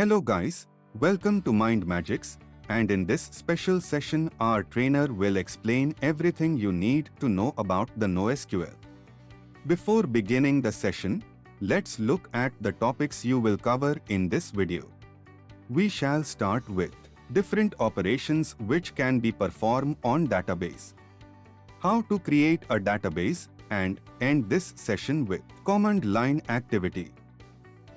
Hello guys, welcome to MindMajix, and in this special session our trainer will explain everything you need to know about the NoSQL. Before beginning the session, let's look at the topics you will cover in this video. We shall start with different operations which can be performed on database, how to create a database, and end this session with command line activity.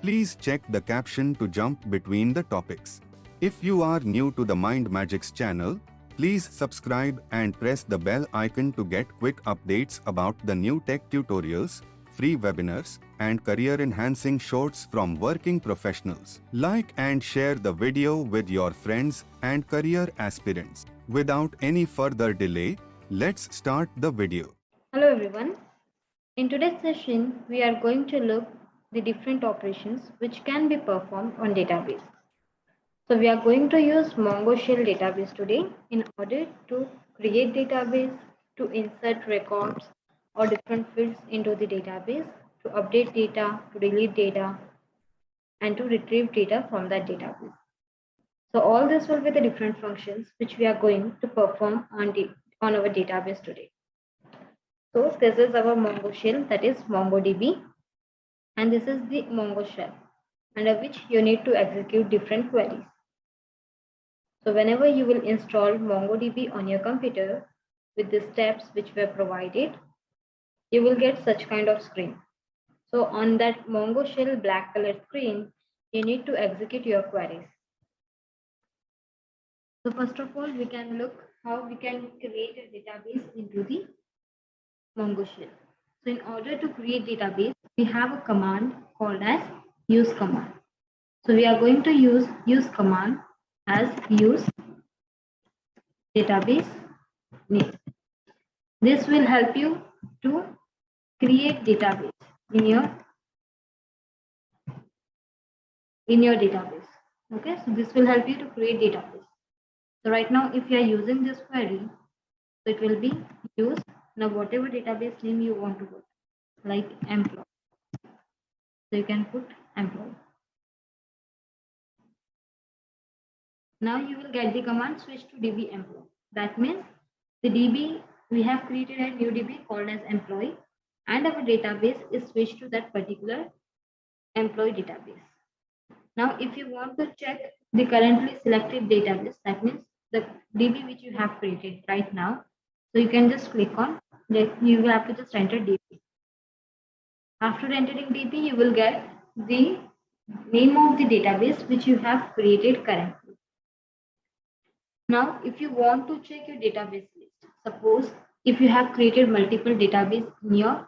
Please check the caption to jump between the topics. If you are new to the MindMajix channel, please subscribe and press the bell icon to get quick updates about the new tech tutorials, free webinars, and career-enhancing shorts from working professionals. Like and share the video with your friends and career aspirants. Without any further delay, let's start the video. Hello everyone. In today's session, we are going to look the different operations which can be performed on database. So we are going to use Mongo Shell database today in order to create database, to insert records or different fields into the database, to update data, to delete data, and to retrieve data from that database. So all this will be the different functions which we are going to perform on our database today. So this is our Mongo Shell, that is MongoDB, and this is the Mongo Shell, under which you need to execute different queries. So whenever you will install MongoDB on your computer with the steps which were provided, you will get such kind of screen. So on that Mongo Shell black color screen, you need to execute your queries. So first of all, we can look how we can create a database into the Mongo Shell. So in order to create database, we have a command called as use command. So we are going to use command as use database name. This will help you to create database in your database. Okay, so this will help you to create database. So right now, if you are using this query, so it will be use now whatever database name you want to put, like employee. So you can put employee. Now you will get the command switch to DB employee. That means the DB, we have created a new DB called as employee, and our database is switched to that particular employee database. Now, if you want to check the currently selected database, that means the DB which you have created right now, so you can just click on, you will have to just enter DB. After entering DB, you will get the name of the database which you have created currently. Now, if you want to check your database list, suppose if you have created multiple database in your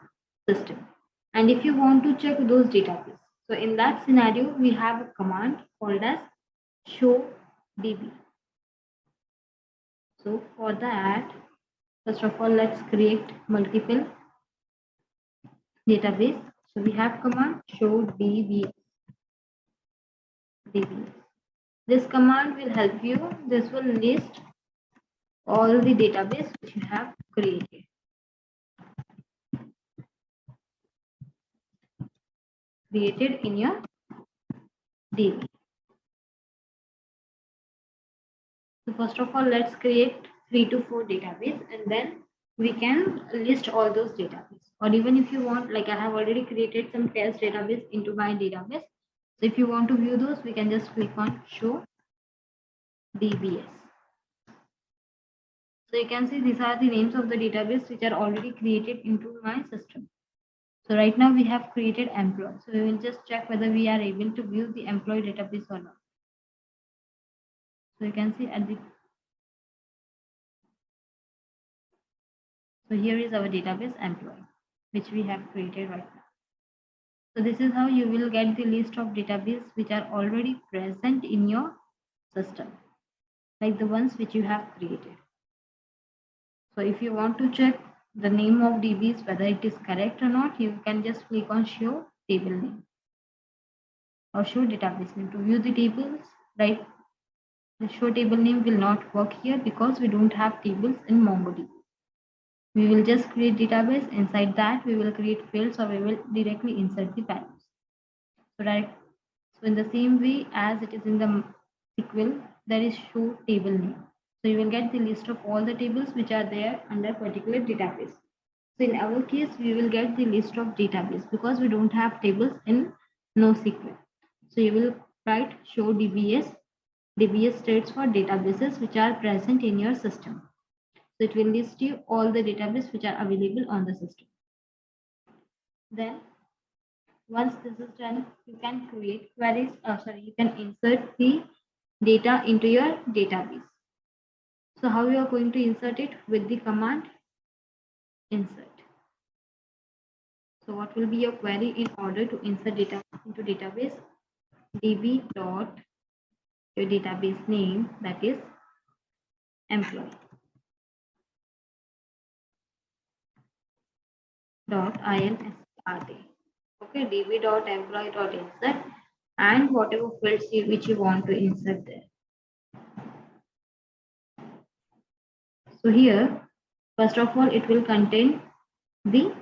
system, and if you want to check those databases, so in that scenario, we have a command called as show DB. So for that, first of all, let's create multiple database. So we have command show DB. This command will help you. This will list all the database which you have created. In your DB. So first of all, let's create 3 to 4 database, and then we can list all those database. Or even if you want, like I have already created some test database into my database. So if you want to view those, we can just click on show DBS. So you can see these are the names of the database which are already created into my system. So right now we have created employee. So we will just check whether we are able to view the employee database or not. So you can see so here is our database employee, which we have created right now. So this is how you will get the list of database which are already present in your system, like the ones which you have created. So if you want to check the name of DBs, whether it is correct or not, you can just click on show table name or show database name to view the tables, right? The show table name will not work here because we don't have tables in MongoDB. We will just create database. Inside that, we will create fields, or we will directly insert the values. So in the same way as it is in the SQL, there is show table name. So you will get the list of all the tables which are there under particular database. So in our case, we will get the list of database because we don't have tables in NoSQL. So you will write show DBS. DBS stands for databases which are present in your system. So it will list you all the databases which are available on the system. Then once this is done, you can create queries. You can insert the data into your database. So how you are going to insert it? With the command insert. So what will be your query in order to insert data into database? db dot your database name, that is employee dot insert. Okay, db dot employee dot insert, and whatever fields which you want to insert there. So here, first of all, it will contain the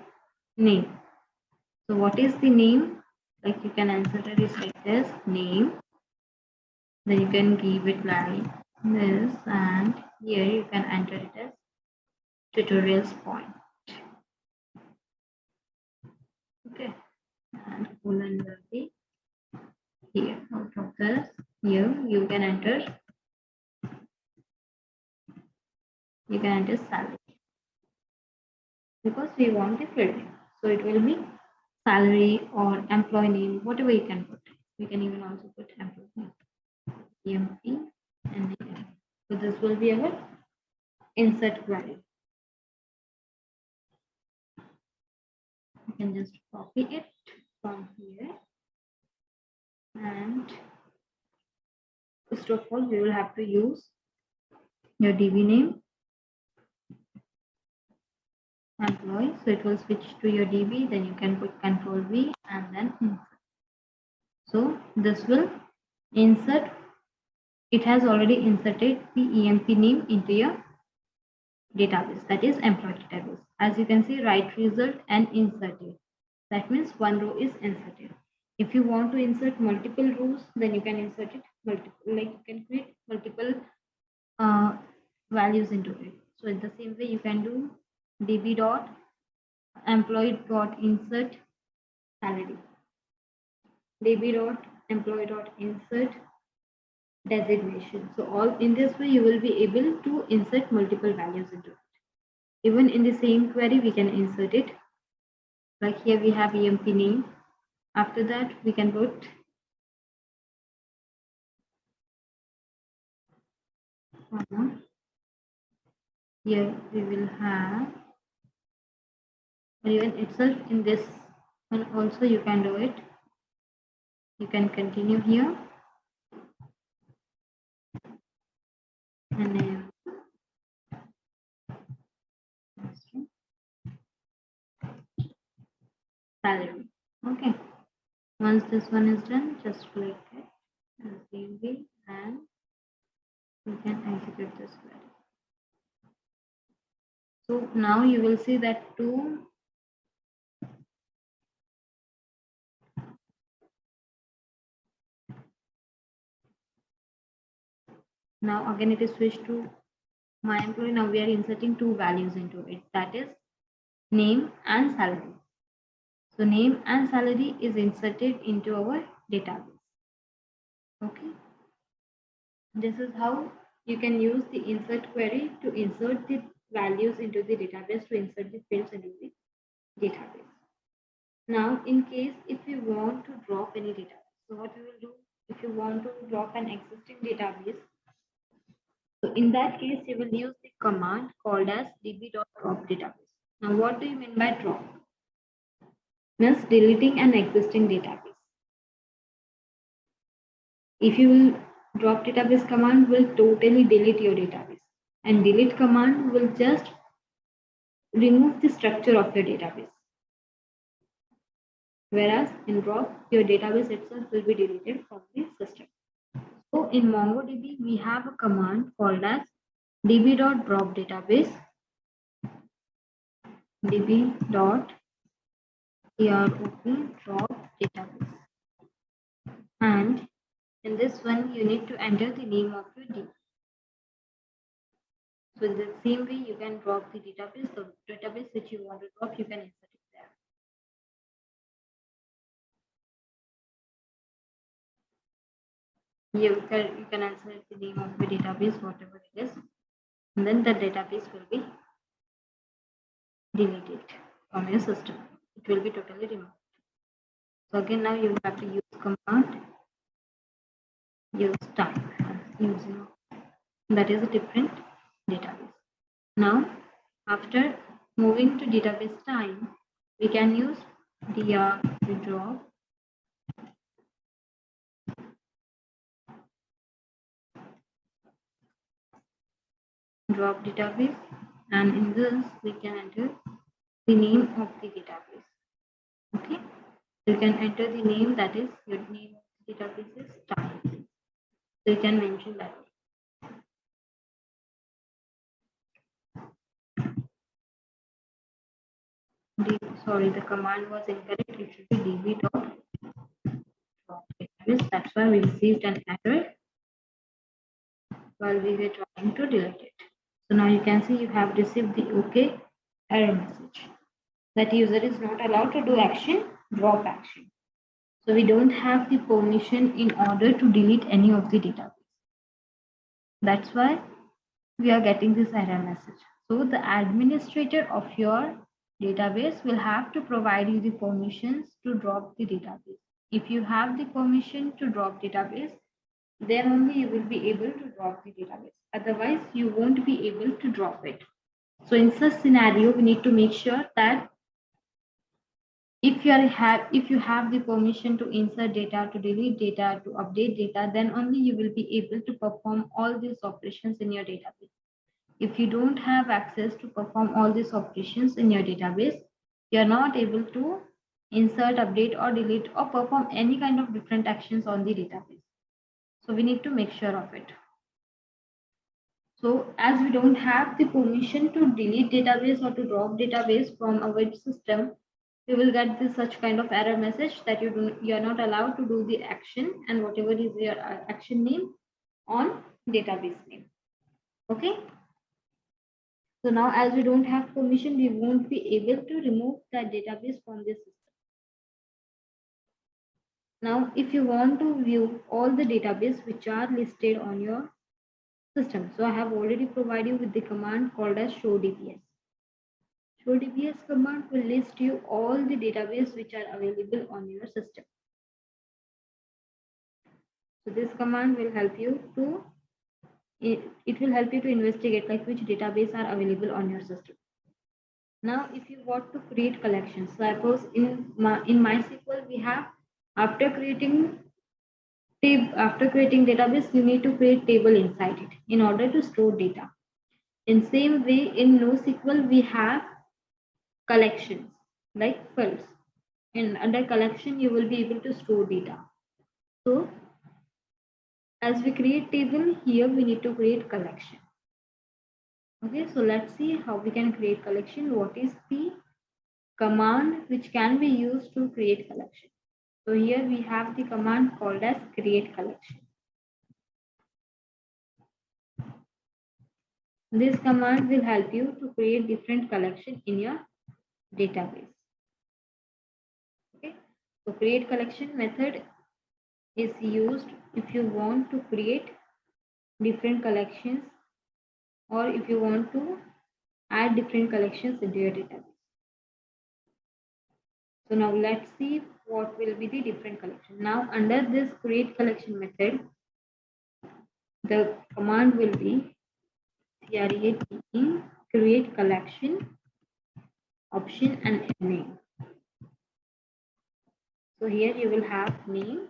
name. So what is the name? Like you can answer it is like this, name. Then you can give it like this, and here you can enter it as tutorials point. Okay, and colon will be here. Out of this, here you can enter salary because we want the field name. So it will be salary or employee name, whatever you can put. You can even also put employee name, EMP, and name. So this will be our insert query. You can just copy it from here, and first of all, we will have to use your DB name employee. So it will switch to your DB, then you can put Control V and then insert. So this will insert. It has already inserted the EMP name into your database, that is employee database. As you can see, write result and inserted. That means one row is inserted. If you want to insert multiple rows, then you can insert it multiple, like you can create multiple values into it. So in the same way, you can do db dot employee dot insert salary, db dot employee dot insert designation. So all in this way, you will be able to insert multiple values into it. Even in the same query, we can insert it. Like here we have EMP name. After that, we can put here we will have, even itself in this one also you can do it. You can continue here and then salary. Okay, once this one is done, just click it in the same way and you can execute this query. So now you will see that two now again it is switched to my employee. Now we are inserting two values into it, that is name and salary. So name and salary is inserted into our database. Okay, this is how you can use the insert query to insert the values into the database, to insert the fields into the database. Now in case if you want to drop any database, so what we will do, if you want to drop an existing database, so in that case you will use the command called as db.drop database. Now what do you mean by drop? Means deleting an existing database. If you will drop database command will totally delete your database, and delete command will just remove the structure of your database. Whereas in drop, your database itself will be deleted from the system. So in MongoDB, we have a command called as db.drop database, db.drop database. And in this one, you need to enter the name of your DB. So in the same way, you can drop the database which you want to drop, you can insert it there. You can insert the name of the database, whatever it is, and then the database will be deleted from your system. It will be totally removed. So again, now you have to use command, use type, using that is a different database. Now, after moving to database time, we can use the drop database, and in this we can enter the name of the database. Okay, you can enter the name, that is your name of the database is type. So you can mention that. Sorry, the command was incorrect. It should be db dot drop database. That's why we received an error while we were trying to delete it. So now you can see you have received the OK error message that user is not allowed to do action, drop action. So we don't have the permission in order to delete any of the database. That's why we are getting this error message. So the administrator of your database will have to provide you the permissions to drop the database. If you have the permission to drop database, then only you will be able to drop the database. Otherwise, you won't be able to drop it. So in such scenario, we need to make sure that if you have the permission to insert data, to delete data, to update data, then only you will be able to perform all these operations in your database. If you don't have access to perform all these operations in your database, you are not able to insert, update, or delete, or perform any kind of different actions on the database. So we need to make sure of it. So as we don't have the permission to delete database or to drop database from our system, you will get this such kind of error message that you are not allowed to do the action and whatever is your action name on database name. Okay. So now as we don't have permission, we won't be able to remove that database from the system. Now, if you want to view all the database which are listed on your system, so I have already provided you with the command called as show DBS. Show DBS command will list you all the database which are available on your system. So this command will help you to it will help you to investigate like which database are available on your system. Now, if you want to create collections, suppose in MySQL we have after creating database, you need to create table inside it in order to store data. In same way, in NoSQL we have collections like fields. And under collection, you will be able to store data. So as we create table, here we need to create collection. Okay, so let's see how we can create collection. What is the command which can be used to create collection? So here we have the command called as create collection. This command will help you to create different collection in your database. Okay, so create collection method is used if you want to create different collections or if you want to add different collections into your database. So now let's see what will be the different collection. Now under this create collection method, the command will be create collection option and name. So here you will have name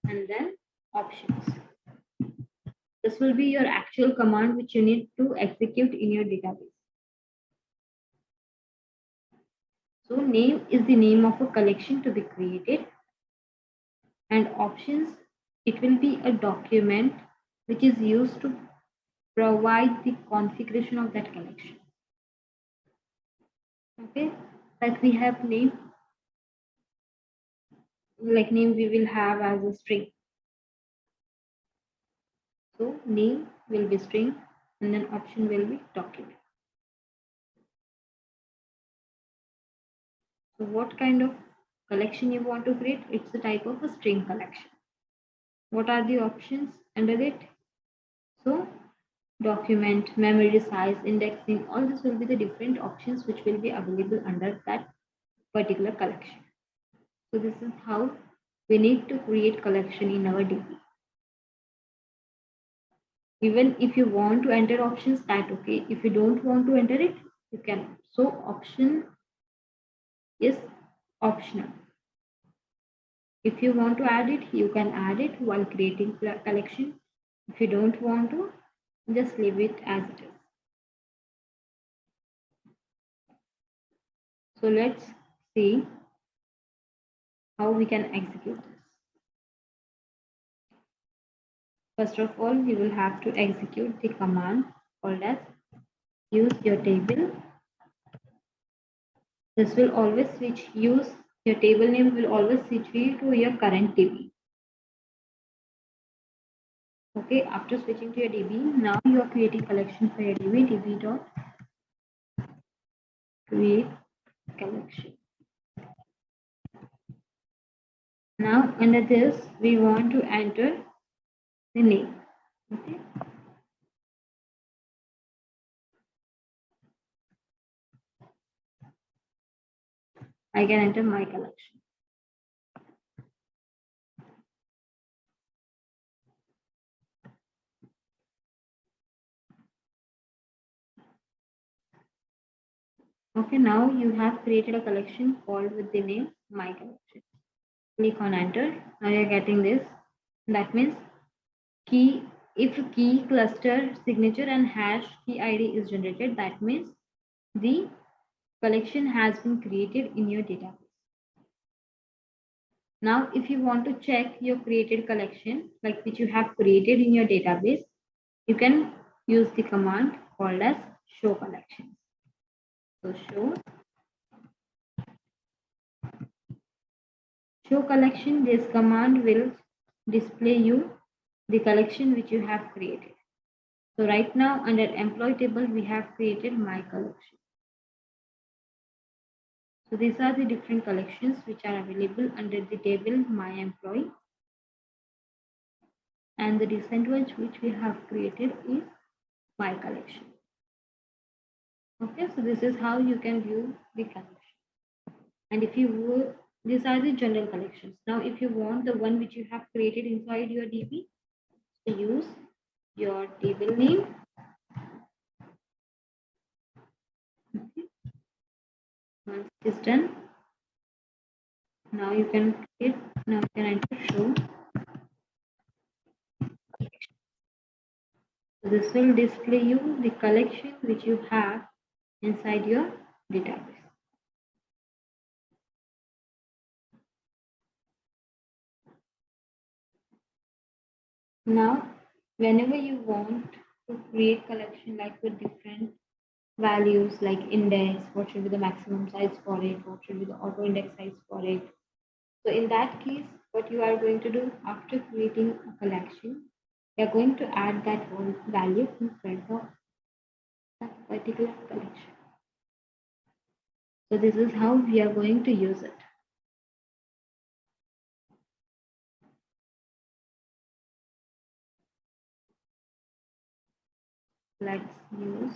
and then options. This will be your actual command which you need to execute in your database. So name is the name of a collection to be created, and options, it will be a document which is used to provide the configuration of that collection. Okay, like we have name. like name we will have as a string. So name will be string and then option will be document. So what kind of collection you want to create? It's a type of a string collection. What are the options under it? So document, memory size, indexing, all this will be the different options which will be available under that particular collection. So this is how we need to create collection in our DB. Even if you want to enter options, that okay. If you don't want to enter it, you can. So option is optional. If you want to add it, you can add it while creating collection. If you don't want to, just leave it as it is. So let's see how we can execute this. First of all, you will have to execute the command called as use your table. This will always switch, use your table name will always switch you to your current DB. Okay, after switching to your DB, now you are creating collection for your DB, db.create collection. Now under this, we want to enter the name. Okay. I can enter my collection. Okay, now you have created a collection called with the name my collection. Click on enter. Now you're getting this. That means key, if key, cluster, signature and hash key ID is generated, that means the collection has been created in your database. Now, if you want to check your created collection, like which you have created in your database, you can use the command called as show collections. So show collection, this command will display you the collection which you have created. So right now under employee table, we have created my collection. So these are the different collections which are available under the table my employee. And the recent ones which we have created is my collection. Okay, so this is how you can view the collection. And if you these are the general collections. Now, if you want the one which you have created inside your DB, so use your table name. Okay. Once it's done, now you can create. Now you can enter show. So this will display you the collection which you have inside your database. Now, whenever you want to create collection like with different values like index, what should be the maximum size for it, what should be the auto index size for it. So in that case, what you are going to do after creating a collection, you are going to add that one value in front of that particular collection. So this is how we are going to use it. Let's use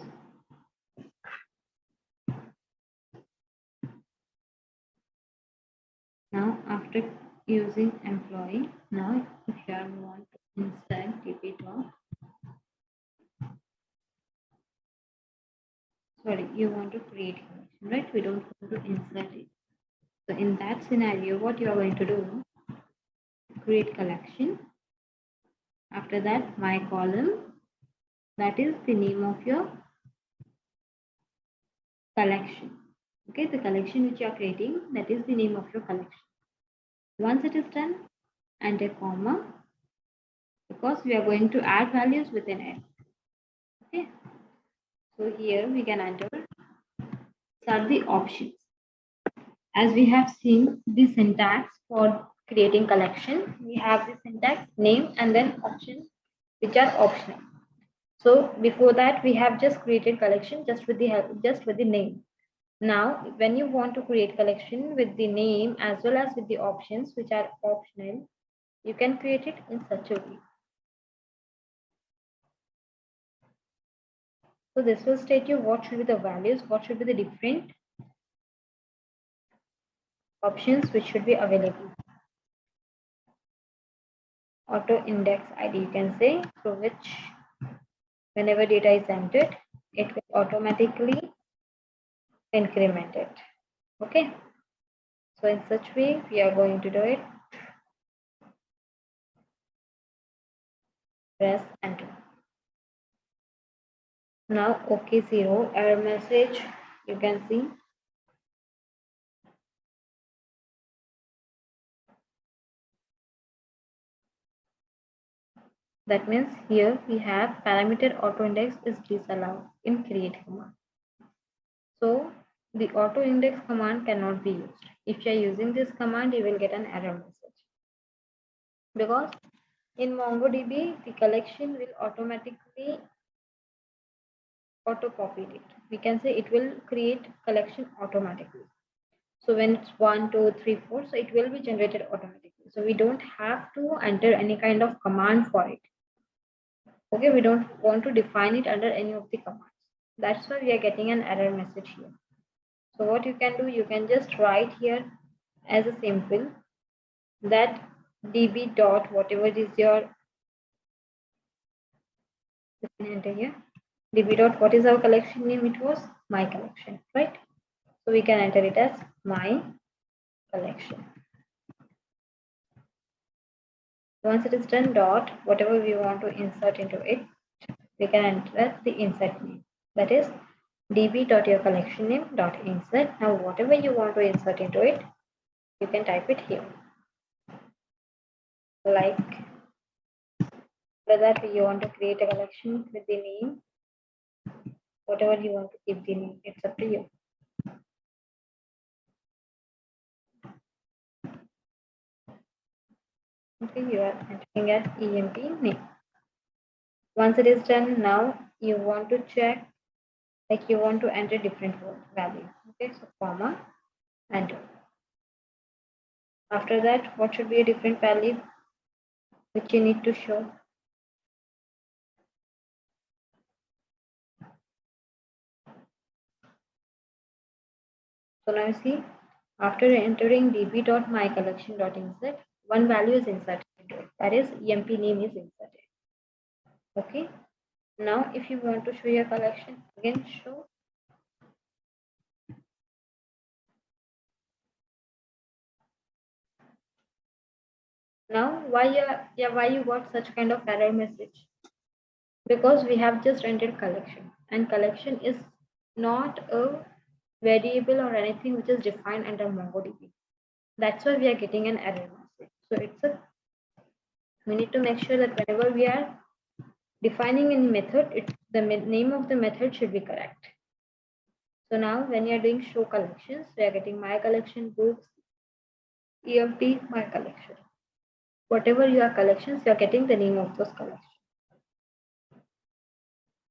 now after using employee. Now if you want to insert db dot, sorry, you want to create collection, right? We don't want to insert it. So in that scenario, what you are going to do, create collection. After that, my column, that is the name of your collection. Okay, the collection which you are creating, that is the name of your collection. Once it is done, enter comma, because we are going to add values within it. Okay, so here we can enter, these are the options. As we have seen, the syntax for creating collection, we have the syntax name and then options which are optional. So before that, we have just created collection just with the help, just with the name. Now, when you want to create collection with the name as well as with the options which are optional, you can create it in such a way. So this will state you what should be the values, what should be the different options which should be available. Auto index ID, you can say, through which whenever data is entered, it will automatically increment it. Okay. So in such way, we are going to do it. Press enter. Now OK 0 error message, you can see. That means here we have parameter auto index is disallowed in create command. So the auto index command cannot be used. If you are using this command, you will get an error message. Because in MongoDB, the collection will automatically auto copy it. We can say it will create collection automatically. So when it's 1, 2, 3, 4, so it will be generated automatically. So we don't have to enter any kind of command for it. Okay, we don't want to define it under any of the commands. That's why we are getting an error message here. So what you can do, you can just write here as a simple that db dot whatever is your, you can enter here db dot what is our collection name, it was my collection, right? So we can enter it as my collection. Once it is done, dot whatever we want to insert into it, we can enter the insert name, that is db dot your collection name dot insert. Now whatever you want to insert into it, you can type it here, like whether you want to create a collection with the name, whatever you want to keep the name, it's up to you. Okay, you are entering as emp name. Once it is done, now you want to check, like you want to enter different value. Okay, so comma, enter. After that, what should be a different value which you need to show? So now you see, after entering db.mycollection.insert, one value is inserted into it, that is emp name is inserted. Okay. Now if you want to show your collection, again show. Now why you got such kind of error message? Because we have just entered collection, and collection is not a variable or anything which is defined under MongoDB. That's why we are getting an error message. So we need to make sure that whenever we are defining any method, the name of the method should be correct. So now when you are doing show collections, we are getting my collection, books, emp, my collection. Whatever your collections, you are getting the name of those collections.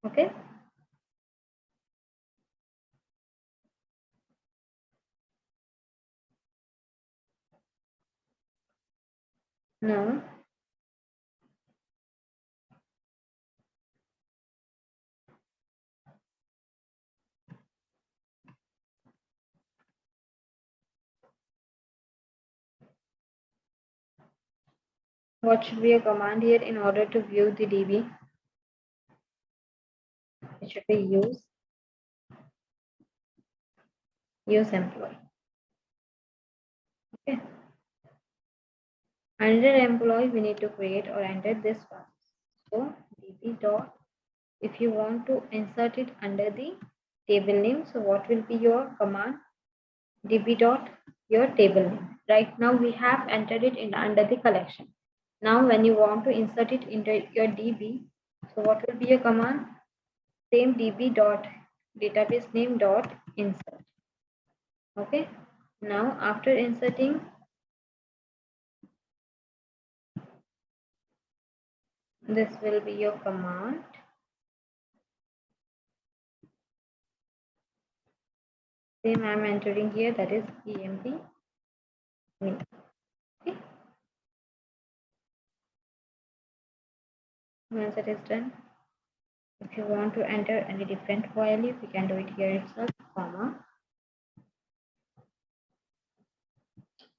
Okay. Now what should be a command here in order to view the DB? It should be use employee. Okay. Under employee, we need to create or enter this one. So db dot, if you want to insert it under the table name, so what will be your command? db dot your table name. Right now we have entered it in under the collection. Now when you want to insert it into your DB, so what will be your command? Same db dot database name dot insert. Okay. Now after inserting, This will be your command. Same I am entering here, that is emp me. Okay. Once it is done, if you want to enter any different value, we can do it here itself, comma,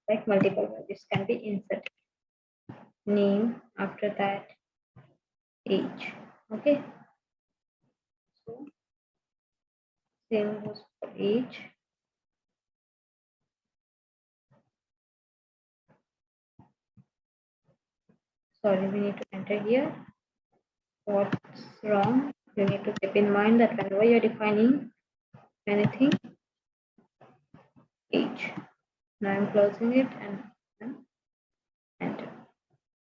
like multiple values can be inserted. Name, after that age. Okay. So same goes for age. Sorry, we need to enter here. What's wrong? You need to keep in mind that whenever you're defining anything, age. Now I'm closing it and enter.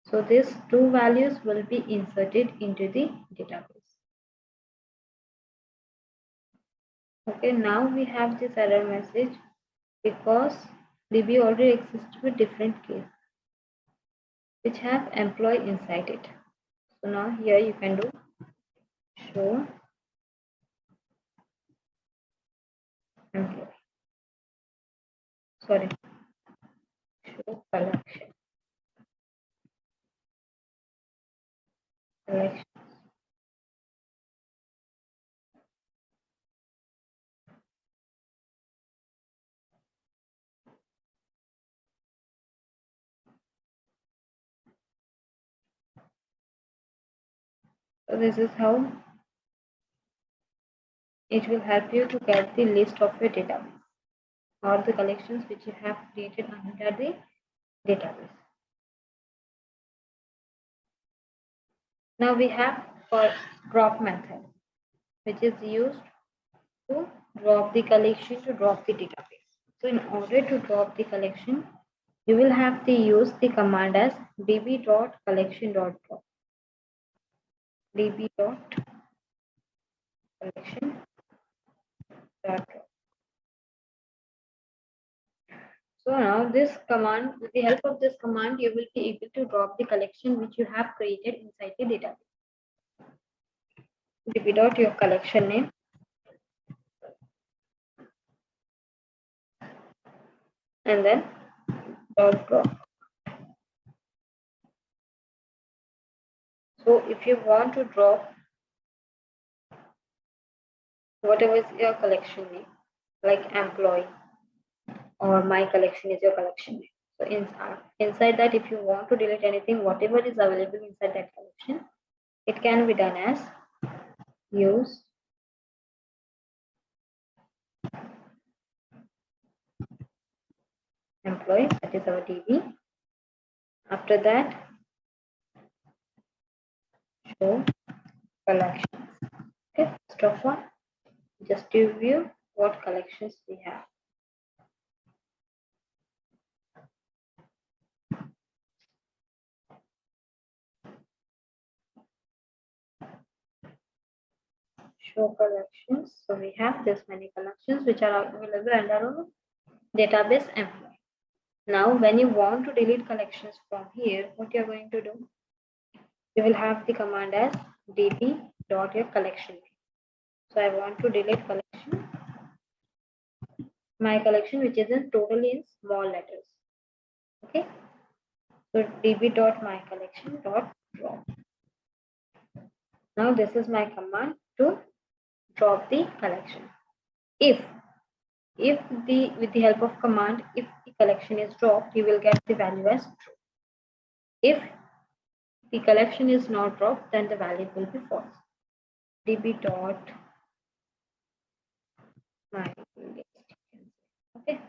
So these two values will be inserted into the database. Okay, now we have this error message because DB already exists with different case which have employee inside it. So now here you can do show employee. Sorry, show collection. Collection. So this is how it will help you to get the list of your database or the collections which you have created under the database. Now we have for drop method, which is used to drop the collection to drop the database. So in order to drop the collection, you will have to use the command as db.collection.drop. db.collection.drop. So now this command, with the help of this command, you will be able to drop the collection which you have created inside the database. db. Your collection name, and then dot drop. So if you want to drop whatever is your collection name, like employee or my collection is your collection name. So inside that, if you want to delete anything, whatever is available inside that collection, it can be done as use employee, that is our DB. After that, show collections. Okay, first of all, just to view what collections we have. Show collections. So we have this many collections which are available under our database employee. Now, when you want to delete collections from here, what you're going to do? You will have the command as db.your_collection. So I want to delete collection, my collection, which is in totally in small letters. Okay. So db.mycollection.drop. Now this is my command to drop the collection. If with the help of command, if the collection is dropped, you will get the value as true. If the collection is not dropped, then the value will be false. db.myList. Okay.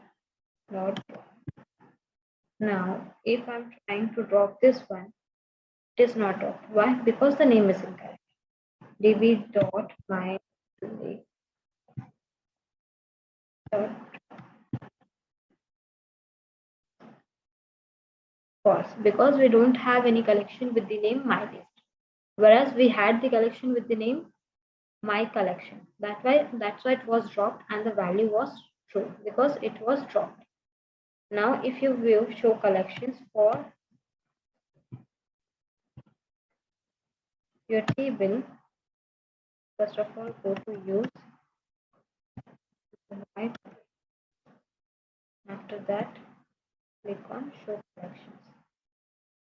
Not drop. Now, if I'm trying to drop this one, it is not dropped. Why? Because the name is incorrect. db.myList. False, because we don't have any collection with the name MyList, whereas we had the collection with the name My Collection. That's why it was dropped and the value was true because it was dropped. Now, if you view show collections for your table, first of all, go to use, right? After that, click on show collections.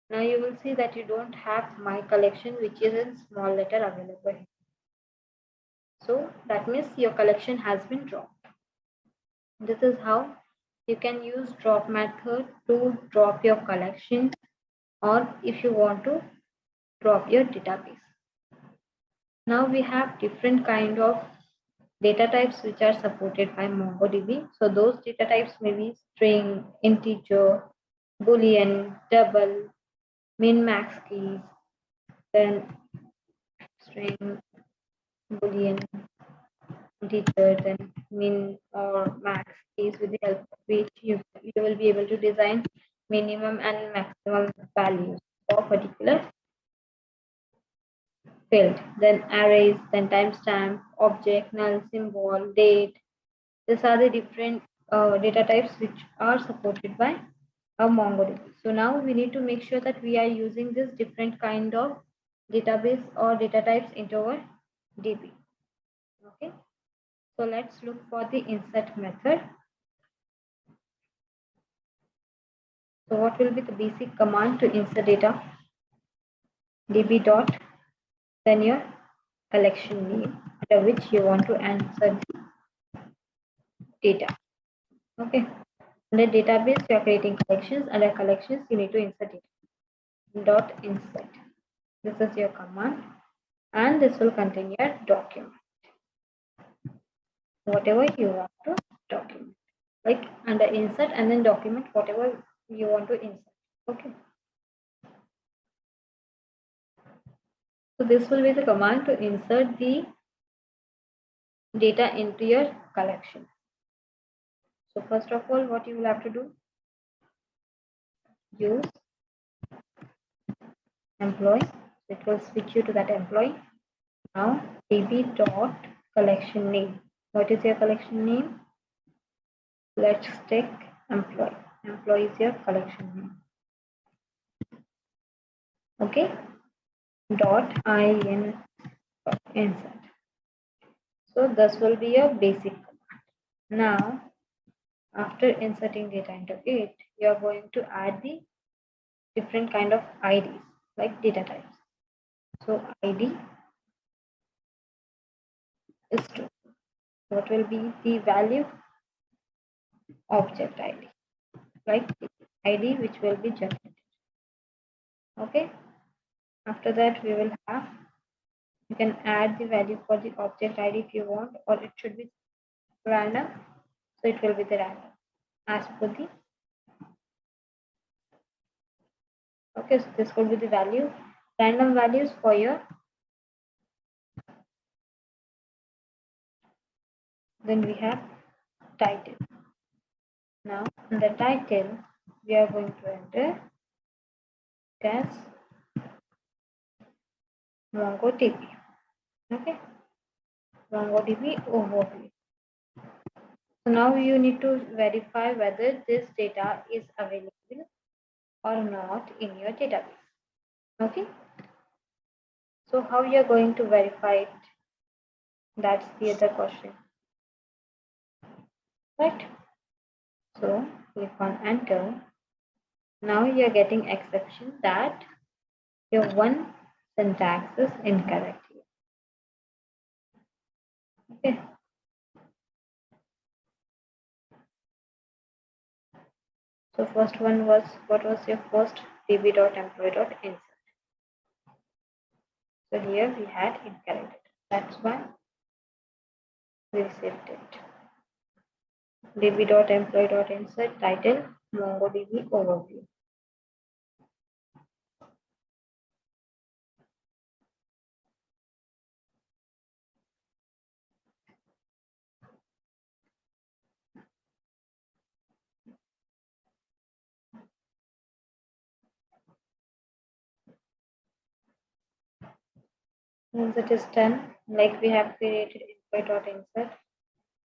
Now you will see that you don't have my collection, which is in small letter available. So that means your collection has been dropped. This is how you can use drop method to drop your collection, or if you want to drop your database. Now we have different kind of data types which are supported by MongoDB. So those data types may be string, integer, boolean, double, min, max keys, then string, boolean, integer, then min or max keys, with the help of which you will be able to design minimum and maximum values for particular field. Then arrays, then timestamp, object, null, symbol, date. These are the different data types which are supported by our MongoDB. So now we need to make sure that we are using this different kind of database or data types into our DB. Okay. So let's look for the insert method. So what will be the basic command to insert data? db dot, then your collection name under which you want to insert the data. Okay. Under database, you are creating collections. Under collections, you need to insert data. Dot insert. This is your command, and this will contain your document. Whatever you want to document, like under insert and then document whatever you want to insert. Okay. So this will be the command to insert the data into your collection. So first of all, what you will have to do, use employee. It will switch you to that employee. Now db dot collection name. What is your collection name? Let's take employee. Employee is your collection name. Okay. Dot in insert. So this will be your basic command. Now, after inserting data into it, you are going to add the different kind of IDs like data types. So ID is true. What will be the value? Object ID, like ID which will be generated. Okay. After that, we will have, you can add the value for the object ID if you want, or it should be random. So it will be the random as per the. Okay, so this will be the value, random values for your. Then we have title. Now in the title, we are going to enter as MongoDB. Okay, MongoDB overview. So now you need to verify whether this data is available or not in your database. Okay. So how you are going to verify it? That's the other question. Right. So click on enter. Now you are getting exception that your one syntax is incorrect here. Okay. So first one was, what was your first? db.employee.insert. So here we had incorrect. That's why we saved it. db.employee.insert title MongoDB overview. Once it is done, like we have created employee.insert,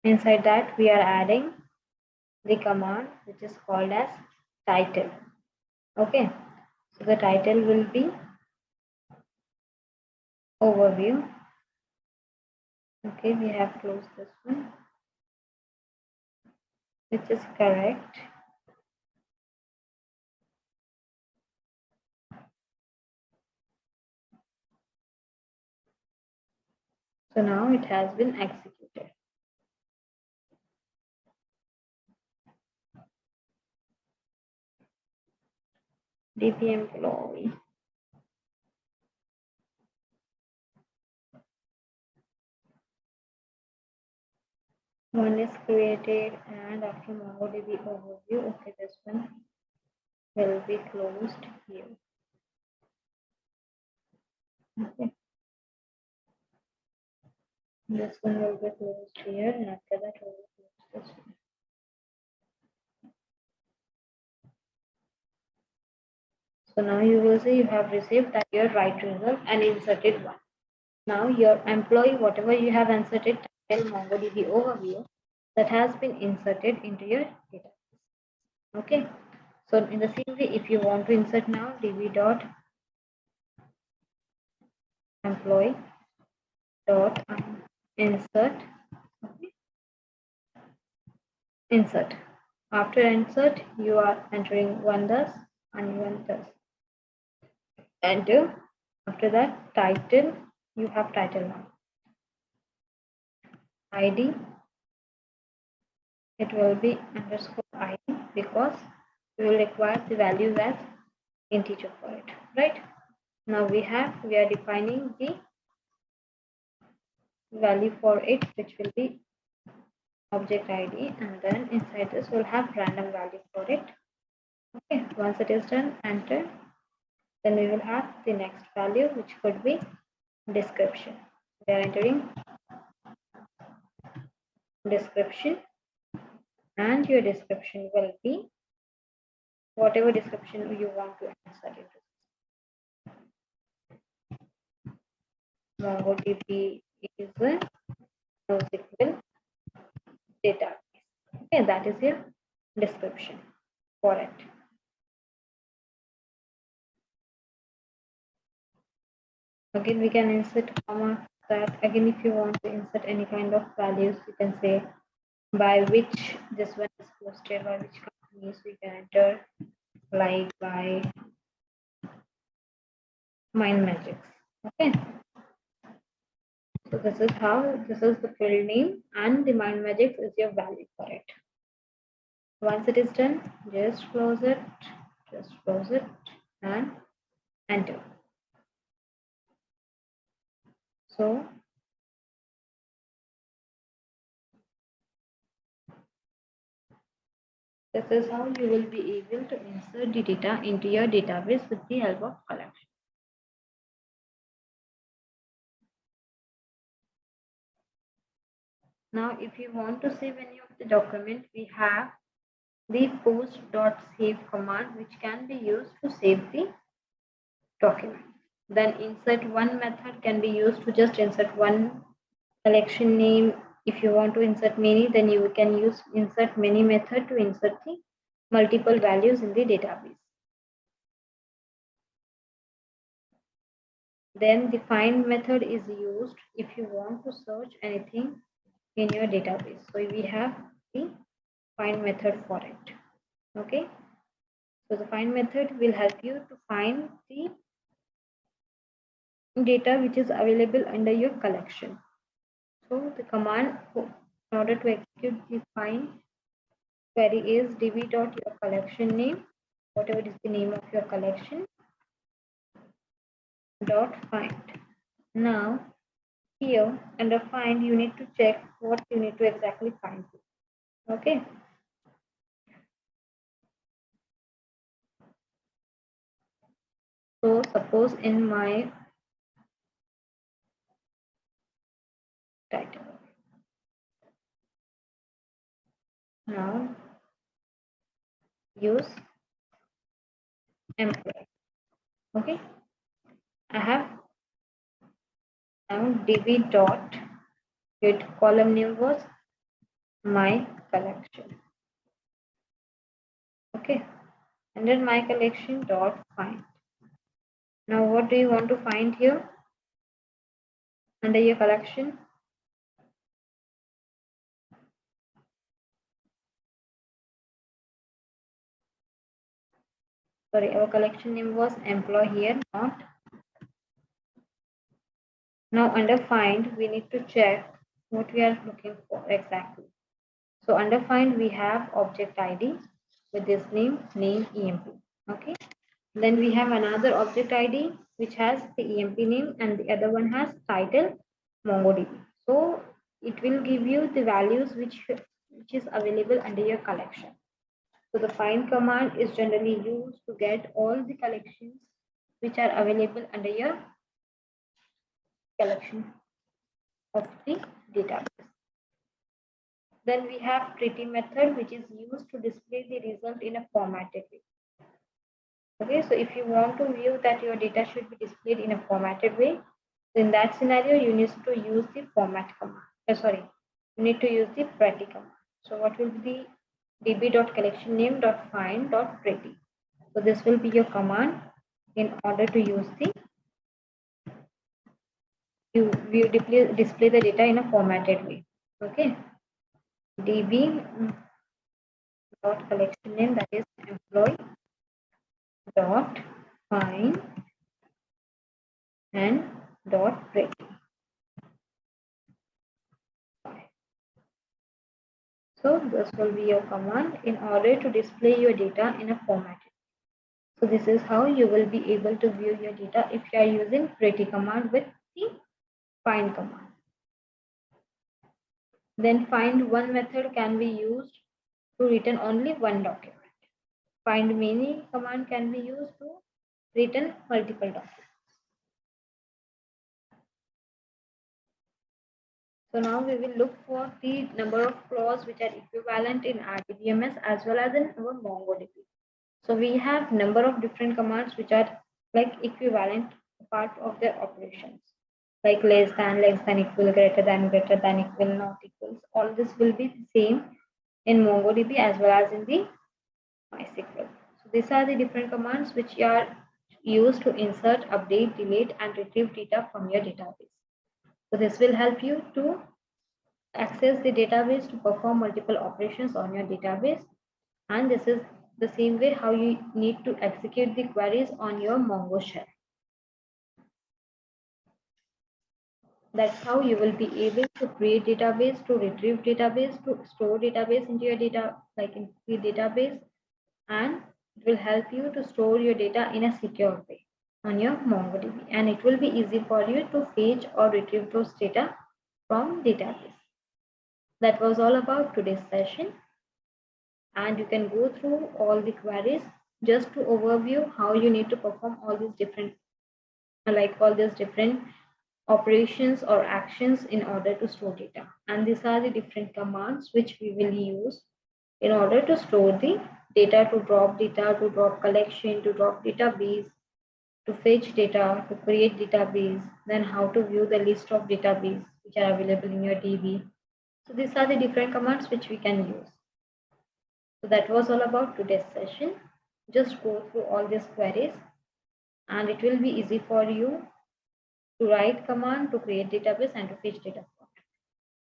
inside that we are adding the command which is called as title. Okay, so the title will be overview. Okay, we have closed this one, which is correct. So now it has been executed. DB employee. One is created, and after MongoDB overview, okay, this one will be closed here. Okay. This one will be closed here, and after that we will close this one. So now you will see you have received that your right result and inserted one. Now your employee, whatever you have inserted, title MongoDB overview, that has been inserted into your database. Okay. So in the same way, if you want to insert now db dot employee dot insert. Okay. Insert. After insert, you are entering one thus and one thus. Enter. After that, title, you have title now. ID, it will be underscore ID because we will require the values as integer for it, right? Now we are defining the value for it, which will be object ID, and then inside this we'll have random value for it. Okay, once it is done, enter. Then we will have the next value, which could be description. We are entering description, and your description will be whatever description you want to insert into. MongoDB is a NoSQL database. Okay, that is your description for it. Again, we can insert comma that. Again, if you want to insert any kind of values, you can say by which this one is posted, by which companies we can enter, like by MindMajix. Okay. So this is the field name, and the MindMajix is your value for it. Once it is done, just close it, and enter. So this is how you will be able to insert the data into your database with the help of collection. Now, if you want to save any of the document, we have the post.save command, which can be used to save the document. Then insert one method can be used to just insert one collection name. If you want to insert many, then you can use insert many method to insert the multiple values in the database. Then the find method is used if you want to search anything in your database. So we have the find method for it. Okay. So the find method will help you to find the data which is available under your collection. So the command in order to execute the find query is db.your_collection name, whatever is the name of your collection, .find. Now here under find you need to check what you need to exactly find. Okay. So suppose in my title, now use employee. Okay, I have now db dot get column name was my collection. Okay, and then my collection dot find. Now what do you want to find here? under your collection. Sorry, our collection name was employee here, not. Now under find, we need to check what we are looking for exactly. So under find, we have object ID with this name EMP. Okay. Then we have another object ID which has the EMP name, and the other one has title MongoDB. So it will give you the values which is available under your collection. So the find command is generally used to get all the collections which are available under your collection of the database. Then we have pretty method, which is used to display the result in a formatted way. Okay, so if you want to view that your data should be displayed in a formatted way, in that scenario, you need to use the format command. You need to use the pretty command. So what will be the db.collectionname.find.pretty. So this will be your command in order to use the display the data in a formatted way. Okay, db.collectionname, that is employee dot find and dot pretty. So this will be your command in order to display your data in a format. So this is how you will be able to view your data if you are using pretty command with the find command. Then find one method can be used to return only one document. Find many command can be used to return multiple documents. So now we will look for the number of clauses which are equivalent in RDBMS as well as in our MongoDB. So we have number of different commands which are like equivalent part of their operations, like less than, equal, greater than, equal, not equals. All this will be the same in MongoDB as well as in the MySQL. So these are the different commands which are used to insert, update, delete, and retrieve data from your database. So this will help you to access the database to perform multiple operations on your database. And this is the same way how you need to execute the queries on your Mongo Shell. That's how you will be able to create database, to retrieve database, to store database into your data, like in the database, and it will help you to store your data in a secure way on your MongoDB, and it will be easy for you to fetch or retrieve those data from database. That was all about today's session, and you can go through all the queries just to overview how you need to perform all these different operations or actions in order to store data. And these are the different commands which we will use in order to store the data, to drop collection, to drop database, to fetch data, to create database, then how to view the list of database which are available in your DB. So these are the different commands which we can use. So that was all about today's session. Just go through all these queries and it will be easy for you to write command to create database and to fetch data.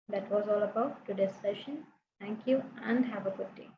That was all about today's session. Thank you and have a good day.